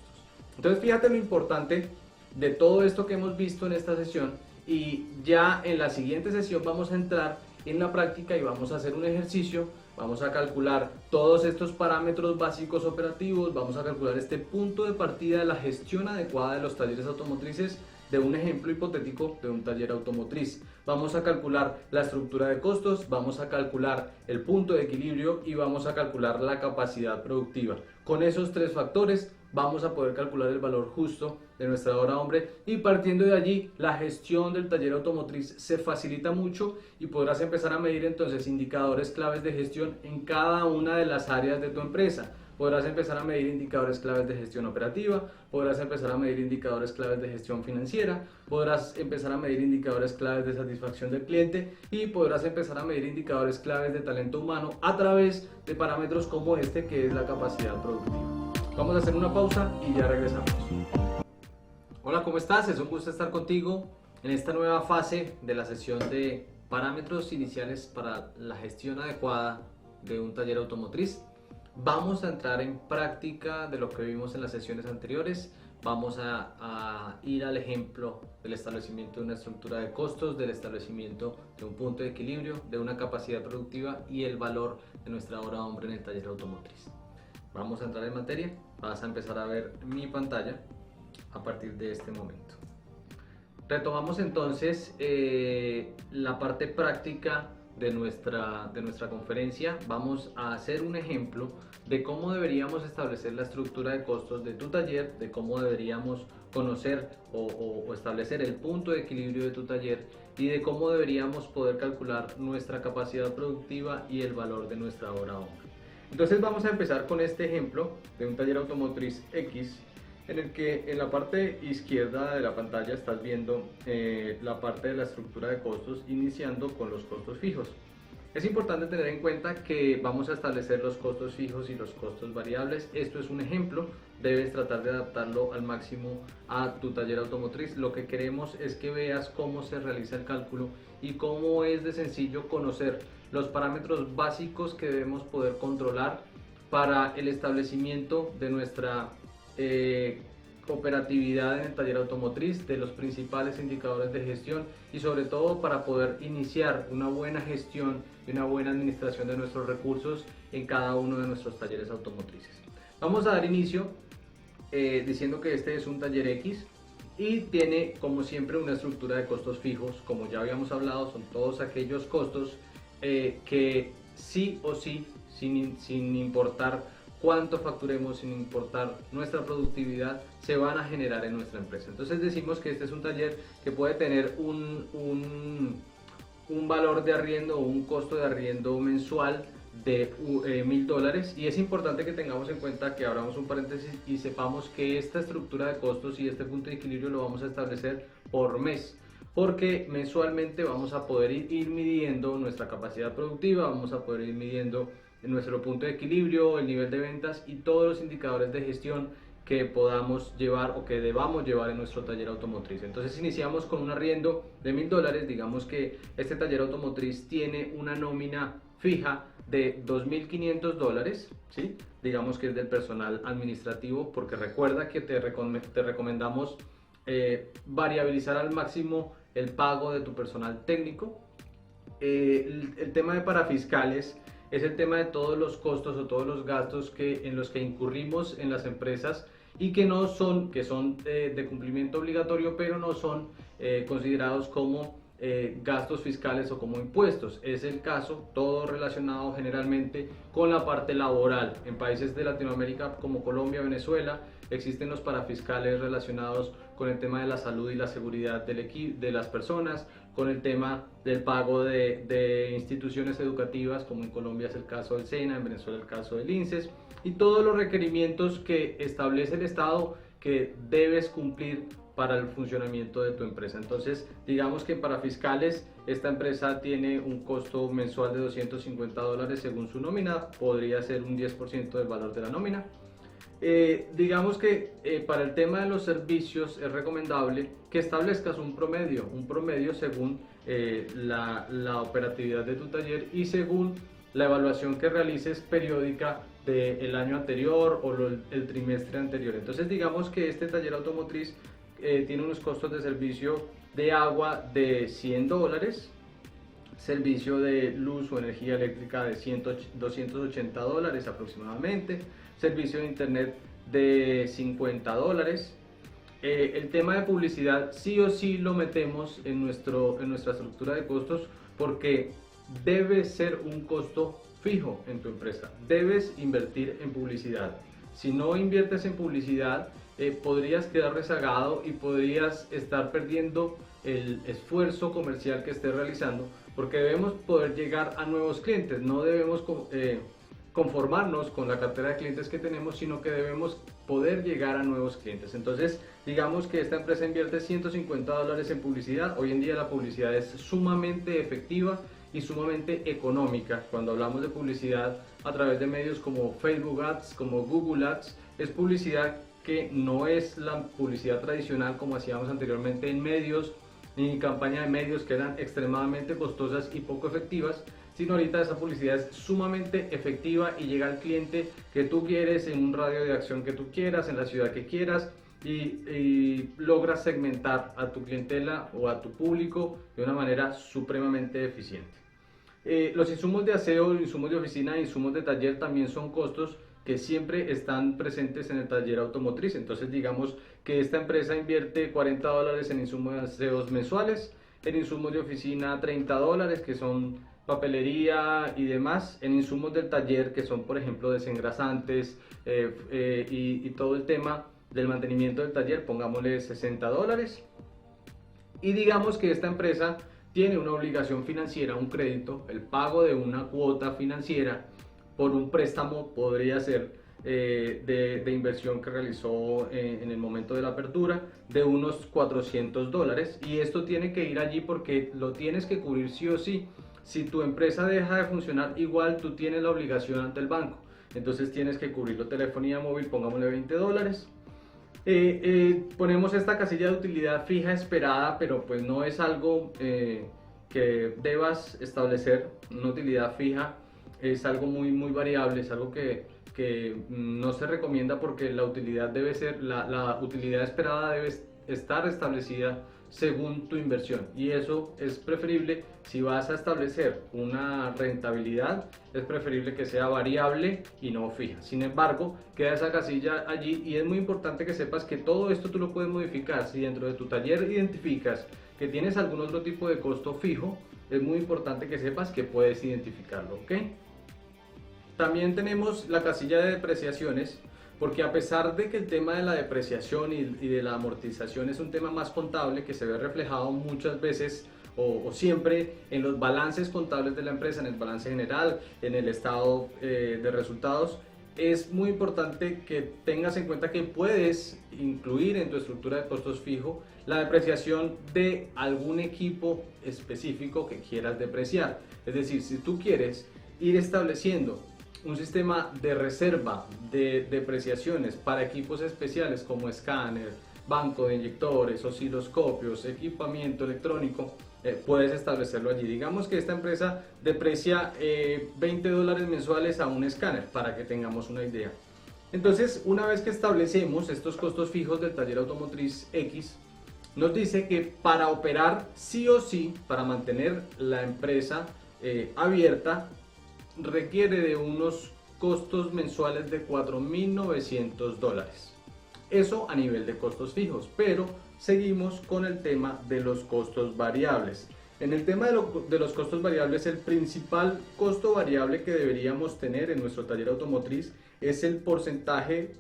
Entonces fíjate lo importante de todo esto que hemos visto en esta sesión, y ya en la siguiente sesión vamos a entrar en la práctica y vamos a hacer un ejercicio. Vamos a calcular todos estos parámetros básicos operativos, vamos a calcular este punto de partida de la gestión adecuada de los talleres automotrices de un ejemplo hipotético de un taller automotriz. Vamos a calcular la estructura de costos, vamos a calcular el punto de equilibrio y vamos a calcular la capacidad productiva. Con esos tres factores vamos a poder calcular el valor justo de nuestra hora hombre, y partiendo de allí la gestión del taller automotriz se facilita mucho y podrás empezar a medir entonces indicadores claves de gestión en cada una de las áreas de tu empresa. Podrás empezar a medir indicadores claves de gestión operativa, podrás empezar a medir indicadores claves de gestión financiera, podrás empezar a medir indicadores claves de satisfacción del cliente y podrás empezar a medir indicadores claves de talento humano a través de parámetros como este, que es la capacidad productiva. Vamos a hacer una pausa y ya regresamos. Hola, ¿cómo estás? Es un gusto estar contigo en esta nueva fase de la sesión de parámetros iniciales para la gestión adecuada de un taller automotriz. Vamos a entrar en práctica de lo que vimos en las sesiones anteriores. Vamos a ir al ejemplo del establecimiento de una estructura de costos, del establecimiento de un punto de equilibrio, de una capacidad productiva y el valor de nuestra hora hombre en el taller automotriz. Vamos a entrar en materia. Vas a empezar a ver mi pantalla a partir de este momento. Retomamos entonces la parte práctica de nuestra conferencia. Vamos a hacer un ejemplo de cómo deberíamos establecer la estructura de costos de tu taller, de cómo deberíamos conocer o establecer el punto de equilibrio de tu taller y de cómo deberíamos poder calcular nuestra capacidad productiva y el valor de nuestra hora hombre. Entonces vamos a empezar con este ejemplo de un taller automotriz X, en el que en la parte izquierda de la pantalla estás viendo la parte de la estructura de costos, iniciando con los costos fijos. Es importante tener en cuenta que vamos a establecer los costos fijos y los costos variables. Esto es un ejemplo, debes tratar de adaptarlo al máximo a tu taller automotriz. Lo que queremos es que veas cómo se realiza el cálculo y cómo es de sencillo conocer los parámetros básicos que debemos poder controlar para el establecimiento de nuestra operatividad en el taller automotriz, de los principales indicadores de gestión y sobre todo para poder iniciar una buena gestión y una buena administración de nuestros recursos en cada uno de nuestros talleres automotrices. Vamos a dar inicio diciendo que este es un taller X y tiene como siempre una estructura de costos fijos. Como ya habíamos hablado, son todos aquellos costos que sí o sí, sin importar cuánto facturemos, sin importar nuestra productividad, se van a generar en nuestra empresa. Entonces decimos que este es un taller que puede tener un valor de arriendo o un costo de arriendo mensual de $1000, y es importante que tengamos en cuenta, que abramos un paréntesis y sepamos que esta estructura de costos y este punto de equilibrio lo vamos a establecer por mes, porque mensualmente vamos a poder ir midiendo nuestra capacidad productiva, vamos a poder ir midiendo nuestro punto de equilibrio, el nivel de ventas y todos los indicadores de gestión que podamos llevar o que debamos llevar en nuestro taller automotriz. Entonces iniciamos con un arriendo de $1000. Digamos que este taller automotriz tiene una nómina fija de $2500, ¿sí? Digamos que es del personal administrativo, porque recuerda que te recomendamos variabilizar al máximo el pago de tu personal técnico. El tema de parafiscales es el tema de todos los costos o todos los gastos en los que incurrimos en las empresas y que son de cumplimiento obligatorio, pero no son considerados como gastos fiscales o como impuestos. Es el caso, todo relacionado generalmente con la parte laboral. En países de Latinoamérica como Colombia, Venezuela, existen los parafiscales relacionados con el tema de la salud y la seguridad de las personas, con el tema del pago de instituciones educativas, como en Colombia es el caso del SENA, en Venezuela el caso del INSES, y todos los requerimientos que establece el Estado que debes cumplir para el funcionamiento de tu empresa. Entonces, digamos que para fiscales, esta empresa tiene un costo mensual de $250 según su nómina, podría ser un 10% del valor de la nómina. Digamos que para el tema de los servicios es recomendable que establezcas un promedio según la operatividad de tu taller y según la evaluación que realices periódica del año anterior o el trimestre anterior. Entonces digamos que este taller automotriz tiene unos costos de servicio de agua de $100, servicio de luz o energía eléctrica de $280 aproximadamente, servicio de internet de $50. El tema de publicidad sí o sí lo metemos en nuestra estructura de costos, porque debe ser un costo fijo en tu empresa. Debes invertir en publicidad. Si no inviertes en publicidad, podrías quedar rezagado y podrías estar perdiendo el esfuerzo comercial que estés realizando, porque debemos poder llegar a nuevos clientes. No debemos conformarnos con la cartera de clientes que tenemos, sino que debemos poder llegar a nuevos clientes. Entonces, digamos que esta empresa invierte $150 en publicidad. Hoy en día la publicidad es sumamente efectiva y sumamente económica. Cuando hablamos de publicidad a través de medios como Facebook Ads, como Google Ads, es publicidad que no es la publicidad tradicional como hacíamos anteriormente en medios, ni campaña de medios que eran extremadamente costosas y poco efectivas, sino ahorita esa publicidad es sumamente efectiva y llega al cliente que tú quieres, en un radio de acción que tú quieras, en la ciudad que quieras, y logras segmentar a tu clientela o a tu público de una manera supremamente eficiente. Los insumos de aseo, insumos de oficina, insumos de taller también son costos que siempre están presentes en el taller automotriz. Entonces digamos que esta empresa invierte $40 en insumos de aseo mensuales, en insumos de oficina $30, que son papelería y demás, en insumos del taller, que son por ejemplo desengrasantes y todo el tema del mantenimiento del taller, pongámosle $60. Y digamos que esta empresa tiene una obligación financiera, un crédito, el pago de una cuota financiera por un préstamo, podría ser de inversión que realizó en el momento de la apertura, de unos $400, y esto tiene que ir allí porque lo tienes que cubrir sí o sí. Si tu empresa deja de funcionar, igual tú tienes la obligación ante el banco, entonces tienes que cubrirlo. Telefonía móvil, pongámosle $20. Ponemos esta casilla de utilidad fija esperada, pero pues no es algo que debas establecer. Una utilidad fija es algo muy variable, es algo que no se recomienda, porque la utilidad la utilidad esperada debe estar establecida según tu inversión, y eso es preferible. Si vas a establecer una rentabilidad, es preferible que sea variable y no fija. Sin embargo, queda esa casilla allí, y es muy importante que sepas que todo esto tú lo puedes modificar. Si dentro de tu taller identificas que tienes algún otro tipo de costo fijo, es muy importante que sepas que puedes identificarlo, ¿ok? También tenemos la casilla de depreciaciones, porque a pesar de que el tema de la depreciación y de la amortización es un tema más contable que se ve reflejado muchas veces o siempre en los balances contables de la empresa, en el balance general, en el estado de resultados, es muy importante que tengas en cuenta que puedes incluir en tu estructura de costos fijo la depreciación de algún equipo específico que quieras depreciar. Es decir, si tú quieres ir estableciendo un sistema de reserva de depreciaciones para equipos especiales como escáner, banco de inyectores, osciloscopios, equipamiento electrónico, puedes establecerlo allí. Digamos que esta empresa deprecia $20 mensuales a un escáner, para que tengamos una idea. Entonces, una vez que establecemos estos costos fijos del taller automotriz X, nos dice que para operar sí o sí, para mantener la empresa abierta, requiere de unos costos mensuales de $4.900. Eso a nivel de costos fijos, pero seguimos con el tema de los costos variables. En el tema de los costos variables, el principal costo variable que deberíamos tener en nuestro taller automotriz es el porcentaje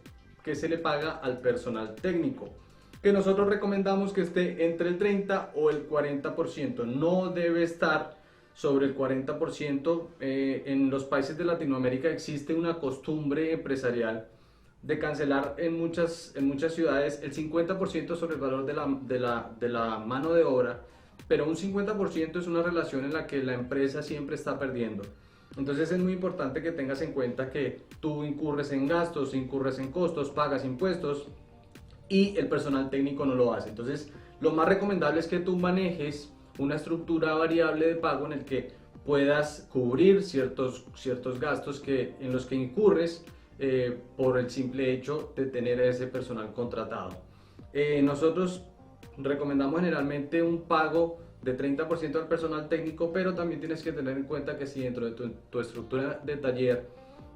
que se le paga al personal técnico, que nosotros recomendamos que esté entre el 30 o el 40%, no debe estar sobre el 40%. En los países de Latinoamérica existe una costumbre empresarial de cancelar en muchas ciudades el 50% sobre el valor de la mano de obra, pero un 50% es una relación en la que la empresa siempre está perdiendo. Entonces es muy importante que tengas en cuenta que tú incurres en gastos, incurres en costos, pagas impuestos y el personal técnico no lo hace. Entonces lo más recomendable es que tú manejes una estructura variable de pago en el que puedas cubrir ciertos gastos en los que incurres por el simple hecho de tener a ese personal contratado. Nosotros recomendamos generalmente un pago de 30% al personal técnico, pero también tienes que tener en cuenta que si dentro de tu estructura de taller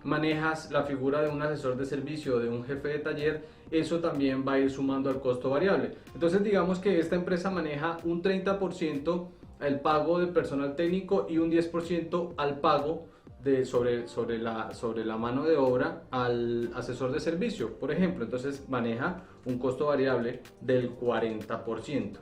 manejas la figura de un asesor de servicio o de un jefe de taller, eso también va a ir sumando al costo variable. Entonces digamos que esta empresa maneja un 30% el pago del personal técnico y un 10% al pago sobre la mano de obra al asesor de servicio, por ejemplo. Entonces maneja un costo variable del 40%.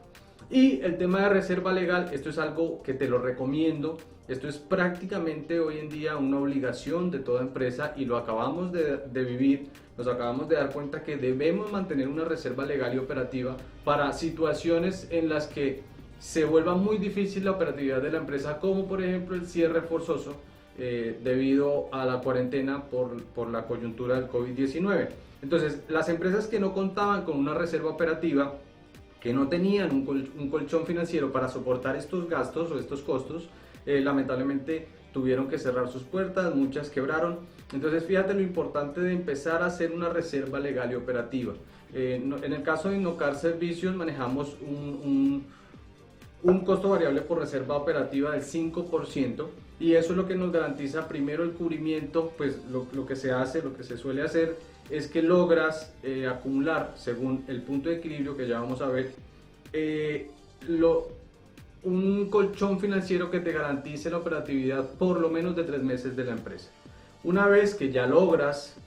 Y el tema de reserva legal, esto es algo que te lo recomiendo. Esto es prácticamente hoy en día una obligación de toda empresa y lo acabamos de vivir. Nos acabamos de dar cuenta que debemos mantener una reserva legal y operativa para situaciones en las que se vuelva muy difícil la operatividad de la empresa, como por ejemplo el cierre forzoso debido a la cuarentena por la coyuntura del COVID-19. Entonces, las empresas que no contaban con una reserva operativa, que no tenían un colchón financiero para soportar estos gastos o estos costos, lamentablemente tuvieron que cerrar sus puertas, muchas quebraron. Entonces fíjate lo importante de empezar a hacer una reserva legal y operativa. En el caso de Innocar Servicios manejamos un costo variable por reserva operativa del 5%, y eso es lo que nos garantiza primero el cubrimiento. Pues lo que se hace, lo que se suele hacer es que logras acumular, según el punto de equilibrio que ya vamos a ver, un colchón financiero que te garantice la operatividad por lo menos de 3 meses de la empresa. Una vez que ya logras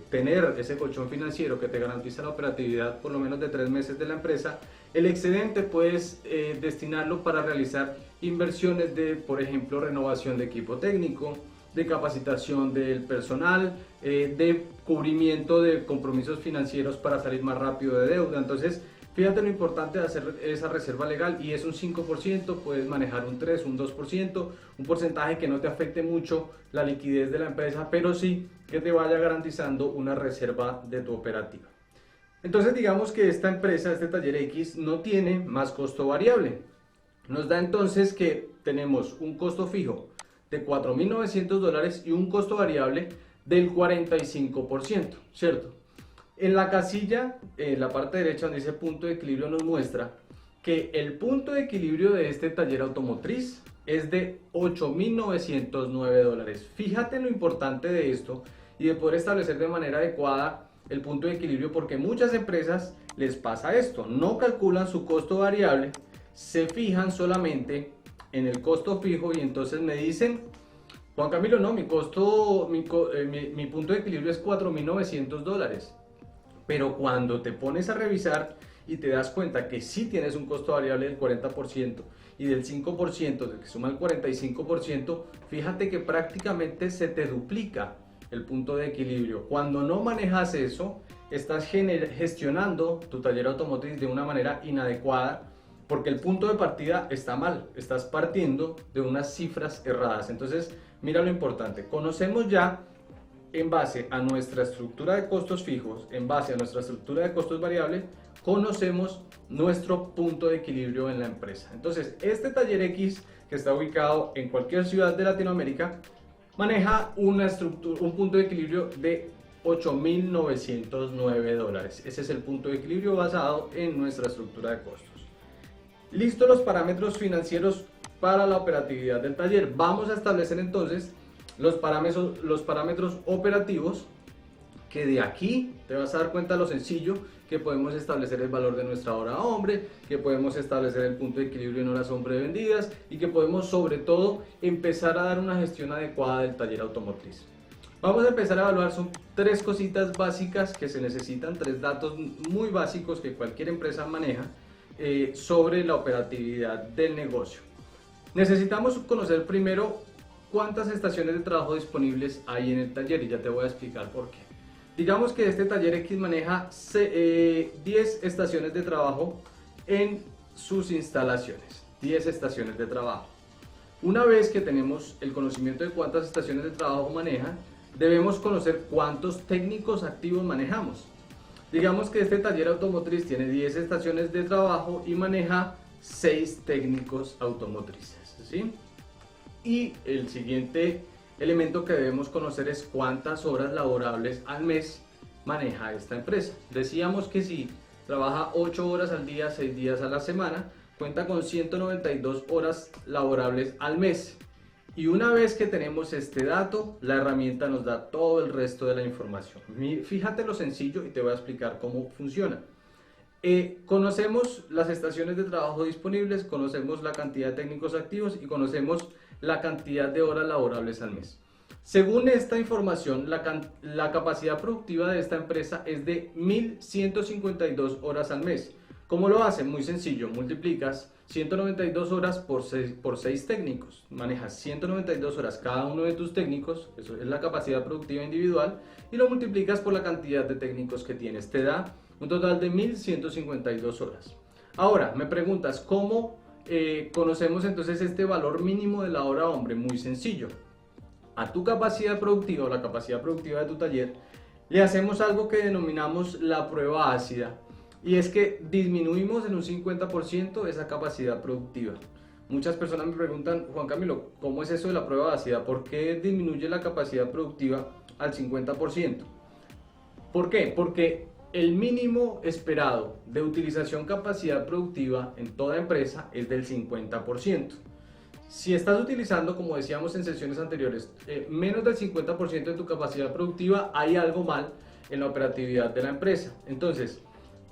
tener ese colchón financiero que te garantiza la operatividad por lo menos de 3 meses de la empresa, el excedente puedes destinarlo para realizar inversiones de, por ejemplo, renovación de equipo técnico, de capacitación del personal, de cubrimiento de compromisos financieros para salir más rápido de deuda. Entonces, fíjate lo importante de hacer esa reserva legal, y es un 5%, puedes manejar un 3, un 2%, un porcentaje que no te afecte mucho la liquidez de la empresa, pero sí que te vaya garantizando una reserva de tu operativa. Entonces digamos que esta empresa, este taller X, no tiene más costo variable. Nos da entonces que tenemos un costo fijo de $4.900 y un costo variable del 45%, ¿cierto? En la casilla, en la parte derecha donde dice punto de equilibrio, nos muestra que el punto de equilibrio de este taller automotriz es de $8.909. Fíjate lo importante de esto y de poder establecer de manera adecuada el punto de equilibrio, porque muchas empresas les pasa esto: no calculan su costo variable, se fijan solamente en el costo fijo y entonces me dicen, Juan Camilo, no, mi costo, mi punto de equilibrio es $4.900. Pero cuando te pones a revisar y te das cuenta que sí tienes un costo variable del 40% y del 5%, que suma el 45%, fíjate que prácticamente se te duplica el punto de equilibrio. Cuando no manejas eso, estás gestionando tu taller automotriz de una manera inadecuada, porque el punto de partida está mal, estás partiendo de unas cifras erradas. Entonces, mira lo importante, conocemos ya en base a nuestra estructura de costos fijos, en base a nuestra estructura de costos variables, conocemos nuestro punto de equilibrio en la empresa. Entonces, este taller X, que está ubicado en cualquier ciudad de Latinoamérica, maneja un punto de equilibrio de $8.909. Ese es el punto de equilibrio basado en nuestra estructura de costos. Listo los parámetros financieros para la operatividad del taller. Vamos a establecer entonces los parámetros operativos, que de aquí te vas a dar cuenta lo sencillo que podemos establecer el valor de nuestra hora hombre, que podemos establecer el punto de equilibrio en horas hombre vendidas y que podemos sobre todo empezar a dar una gestión adecuada del taller automotriz. Vamos a empezar a evaluar, son tres cositas básicas que se necesitan, tres datos muy básicos que cualquier empresa maneja sobre la operatividad del negocio. Necesitamos conocer primero cuántas estaciones de trabajo disponibles hay en el taller y ya te voy a explicar por qué. Digamos que este taller X maneja 10 estaciones de trabajo en sus instalaciones, 10 estaciones de trabajo. Una vez que tenemos el conocimiento de cuántas estaciones de trabajo maneja, debemos conocer cuántos técnicos activos manejamos. Digamos que este taller automotriz tiene 10 estaciones de trabajo y maneja 6 técnicos automotrices, ¿sí? Y el siguiente elemento que debemos conocer es cuántas horas laborables al mes maneja esta empresa. Decíamos que si trabaja 8 horas al día, 6 días a la semana, cuenta con 192 horas laborables al mes. Y una vez que tenemos este dato, la herramienta nos da todo el resto de la información. Fíjate lo sencillo y te voy a explicar cómo funciona. Conocemos las estaciones de trabajo disponibles, conocemos la cantidad de técnicos activos y conocemos la cantidad de horas laborables al mes. Según esta información, la capacidad productiva de esta empresa es de 1.152 horas al mes. ¿Cómo lo hacen? Muy sencillo, multiplicas 192 horas por 6 técnicos, manejas 192 horas cada uno de tus técnicos, eso es la capacidad productiva individual, y lo multiplicas por la cantidad de técnicos que tienes, te da un total de 1.152 horas. Ahora, me preguntas, ¿cómo conocemos entonces este valor mínimo de la hora hombre? Muy sencillo, a tu capacidad productiva o la capacidad productiva de tu taller, le hacemos algo que denominamos la prueba ácida. Y es que disminuimos en un 50% esa capacidad productiva. Muchas personas me preguntan, Juan Camilo, ¿cómo es eso de la prueba ácida? ¿Por qué disminuye la capacidad productiva al 50%? ¿Por qué? Porque el mínimo esperado de utilización capacidad productiva en toda empresa es del 50%. Si estás utilizando, como decíamos en sesiones anteriores, menos del 50% de tu capacidad productiva, hay algo mal en la operatividad de la empresa. Entonces,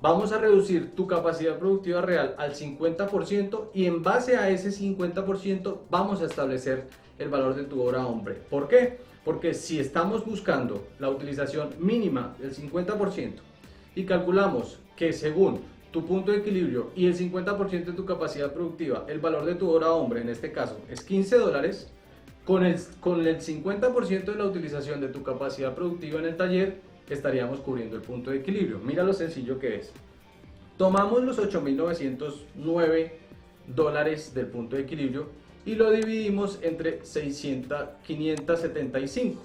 vamos a reducir tu capacidad productiva real al 50% y en base a ese 50% vamos a establecer el valor de tu hora hombre. ¿Por qué? Porque si estamos buscando la utilización mínima del 50% y calculamos que según tu punto de equilibrio y el 50% de tu capacidad productiva, el valor de tu hora hombre en este caso es $15, con el 50% de la utilización de tu capacidad productiva en el taller, estaríamos cubriendo el punto de equilibrio. Mira lo sencillo que es. Tomamos los $8.909 del punto de equilibrio y lo dividimos entre 575.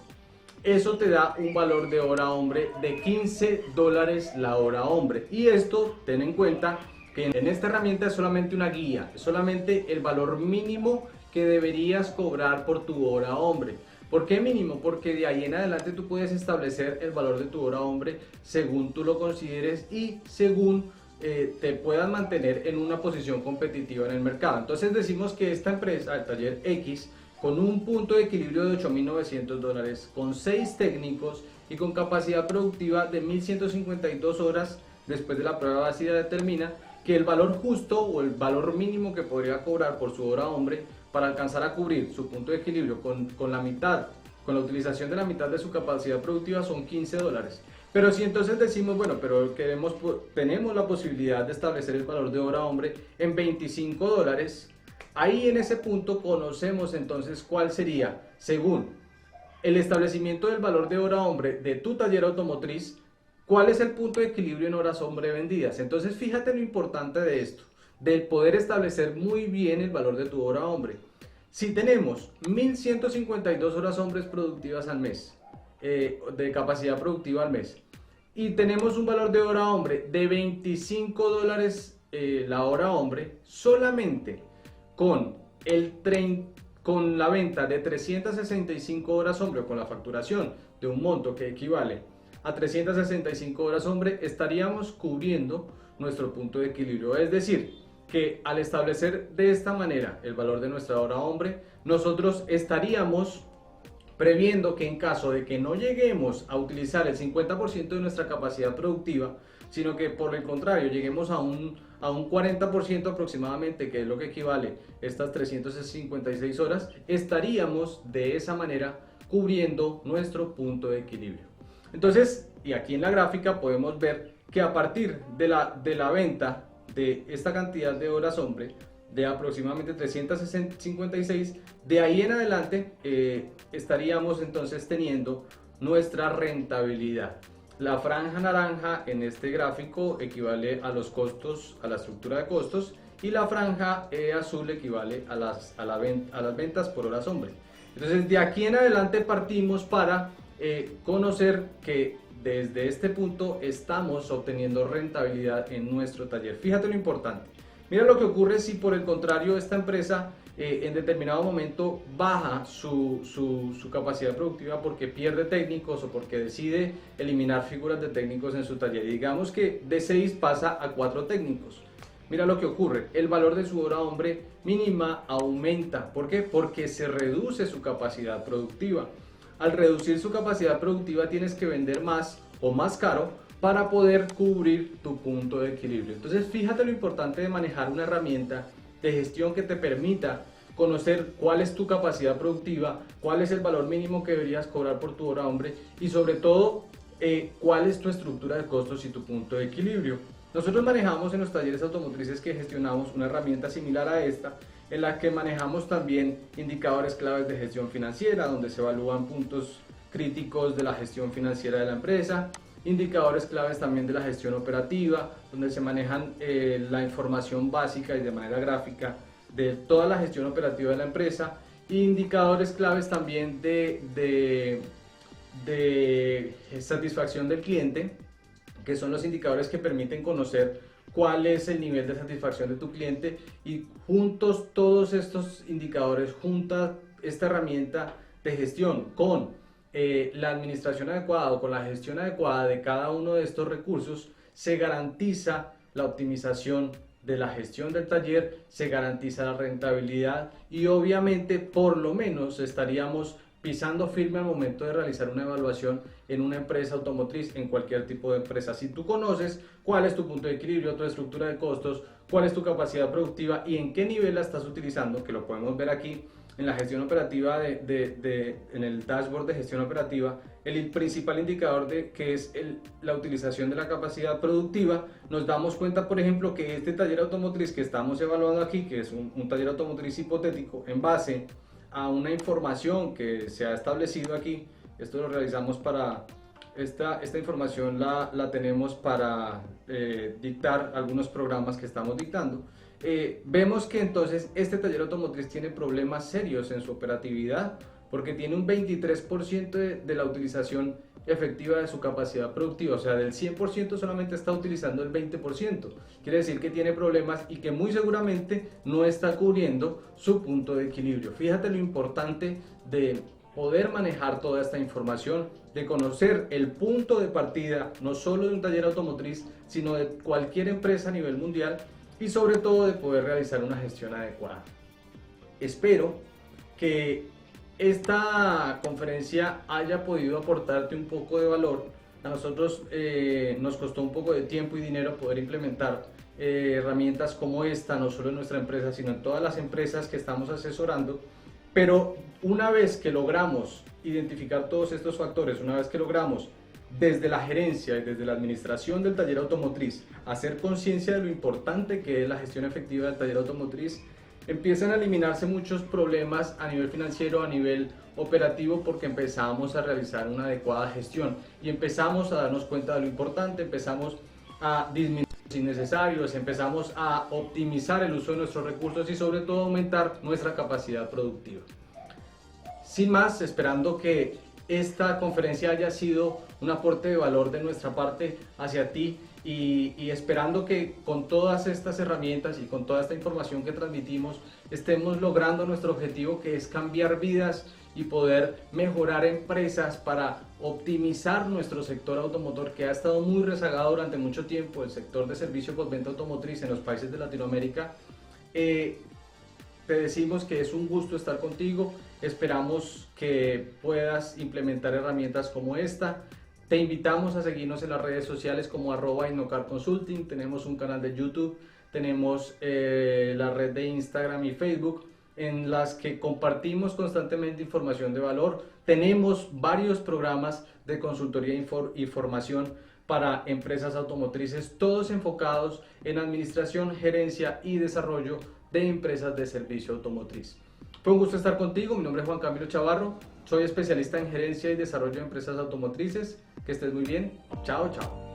Eso te da un valor de hora hombre de $15 la hora hombre. Y esto, ten en cuenta que en esta herramienta es solamente una guía, es solamente el valor mínimo que deberías cobrar por tu hora hombre. ¿Por qué mínimo? Porque de ahí en adelante tú puedes establecer el valor de tu hora hombre según tú lo consideres y según te puedas mantener en una posición competitiva en el mercado. Entonces decimos que esta empresa, el taller X, con un punto de equilibrio de $8.900, con 6 técnicos y con capacidad productiva de 1.152 horas, después de la prueba ácida determina que el valor justo o el valor mínimo que podría cobrar por su hora hombre para alcanzar a cubrir su punto de equilibrio con la mitad, con la utilización de la mitad de su capacidad productiva, son $15. Pero si entonces decimos, bueno, pero tenemos la posibilidad de establecer el valor de hora hombre en $25, ahí en ese punto conocemos entonces cuál sería, según el establecimiento del valor de hora hombre de tu taller automotriz, cuál es el punto de equilibrio en horas hombre vendidas. Entonces fíjate lo importante de esto, de poder establecer muy bien el valor de tu hora hombre. Si tenemos 1152 horas hombres productivas al mes, de capacidad productiva al mes, y tenemos un valor de hora hombre de $25 la hora hombre, solamente con la venta de 365 horas hombre, o con la facturación de un monto que equivale a 365 horas hombre, estaríamos cubriendo nuestro punto de equilibrio. Es decir, que al establecer de esta manera el valor de nuestra hora hombre, nosotros estaríamos previendo que en caso de que no lleguemos a utilizar el 50% de nuestra capacidad productiva, sino que por el contrario lleguemos a un 40% aproximadamente, que es lo que equivale a estas 356 horas, estaríamos de esa manera cubriendo nuestro punto de equilibrio. Entonces, y aquí en la gráfica podemos ver que a partir de la venta de esta cantidad de horas hombre, de aproximadamente 356, de ahí en adelante estaríamos entonces teniendo nuestra rentabilidad. La franja naranja en este gráfico equivale a los costos, a la estructura de costos, y la franja azul equivale a las ventas por horas hombre. Entonces de aquí en adelante partimos para conocer que desde este punto estamos obteniendo rentabilidad en nuestro taller. Fíjate lo importante. Mira lo que ocurre si por el contrario esta empresa en determinado momento baja su capacidad productiva porque pierde técnicos o porque decide eliminar figuras de técnicos en su taller. Digamos que de 6 pasa a 4 técnicos. Mira lo que ocurre, el valor de su hora hombre mínima aumenta. ¿Por qué? Porque se reduce su capacidad productiva. Al reducir su capacidad productiva tienes que vender más o más caro para poder cubrir tu punto de equilibrio. Entonces fíjate lo importante de manejar una herramienta de gestión que te permita conocer cuál es tu capacidad productiva, cuál es el valor mínimo que deberías cobrar por tu hora hombre y sobre todo cuál es tu estructura de costos y tu punto de equilibrio. Nosotros manejamos en los talleres automotrices que gestionamos una herramienta similar a esta, en la que manejamos también indicadores claves de gestión financiera, donde se evalúan puntos críticos de la gestión financiera de la empresa, indicadores claves también de la gestión operativa, donde se manejan la información básica y de manera gráfica de toda la gestión operativa de la empresa, e indicadores claves también de satisfacción del cliente, que son los indicadores que permiten conocer cuál es el nivel de satisfacción de tu cliente, y juntos todos estos indicadores, junta esta herramienta de gestión con la administración adecuada o con la gestión adecuada de cada uno de estos recursos, se garantiza la optimización de la gestión del taller, se garantiza la rentabilidad y obviamente por lo menos estaríamos pisando firme al momento de realizar una evaluación en una empresa automotriz, en cualquier tipo de empresa. Si tú conoces cuál es tu punto de equilibrio, tu estructura de costos, cuál es tu capacidad productiva y en qué nivel la estás utilizando, que lo podemos ver aquí en la gestión operativa, en el dashboard de gestión operativa, el principal indicador que es la utilización de la capacidad productiva, nos damos cuenta, por ejemplo, que este taller automotriz que estamos evaluando aquí, que es un taller automotriz hipotético, en base a una información que se ha establecido aquí, esto lo realizamos para, esta información la tenemos para dictar algunos programas que estamos dictando. Vemos que entonces este taller automotriz tiene problemas serios en su operatividad porque tiene un 23% de la utilización efectiva de su capacidad productiva, o sea, del 100% solamente está utilizando el 20%. Quiere decir que tiene problemas y que muy seguramente no está cubriendo su punto de equilibrio. Fíjate lo importante de poder manejar toda esta información, de conocer el punto de partida no solo de un taller automotriz, sino de cualquier empresa a nivel mundial, y sobre todo de poder realizar una gestión adecuada. Espero que esta conferencia haya podido aportarte un poco de valor. A nosotros nos costó un poco de tiempo y dinero poder implementar herramientas como esta, no solo en nuestra empresa, sino en todas las empresas que estamos asesorando. Pero una vez que logramos identificar todos estos factores, una vez que logramos desde la gerencia y desde la administración del taller automotriz hacer conciencia de lo importante que es la gestión efectiva del taller automotriz, empiezan a eliminarse muchos problemas a nivel financiero, a nivel operativo, porque empezamos a realizar una adecuada gestión y empezamos a darnos cuenta de lo importante, empezamos a disminuir los innecesarios, empezamos a optimizar el uso de nuestros recursos y sobre todo aumentar nuestra capacidad productiva. Sin más, esperando que esta conferencia haya sido un aporte de valor de nuestra parte hacia ti y esperando que con todas estas herramientas y con toda esta información que transmitimos estemos logrando nuestro objetivo, que es cambiar vidas y poder mejorar empresas para optimizar nuestro sector automotor, que ha estado muy rezagado durante mucho tiempo, el sector de servicio postventa automotriz en los países de Latinoamérica. Te decimos que es un gusto estar contigo, esperamos que puedas implementar herramientas como esta. Te invitamos a seguirnos en las redes sociales como @innocarconsulting, tenemos un canal de YouTube, tenemos la red de Instagram y Facebook, en las que compartimos constantemente información de valor. Tenemos varios programas de consultoría y formación para empresas automotrices, todos enfocados en administración, gerencia y desarrollo de empresas de servicio automotriz. Fue un gusto estar contigo, mi nombre es Juan Camilo Chavarro, soy especialista en gerencia y desarrollo de empresas automotrices. Que estés muy bien, chao, chao.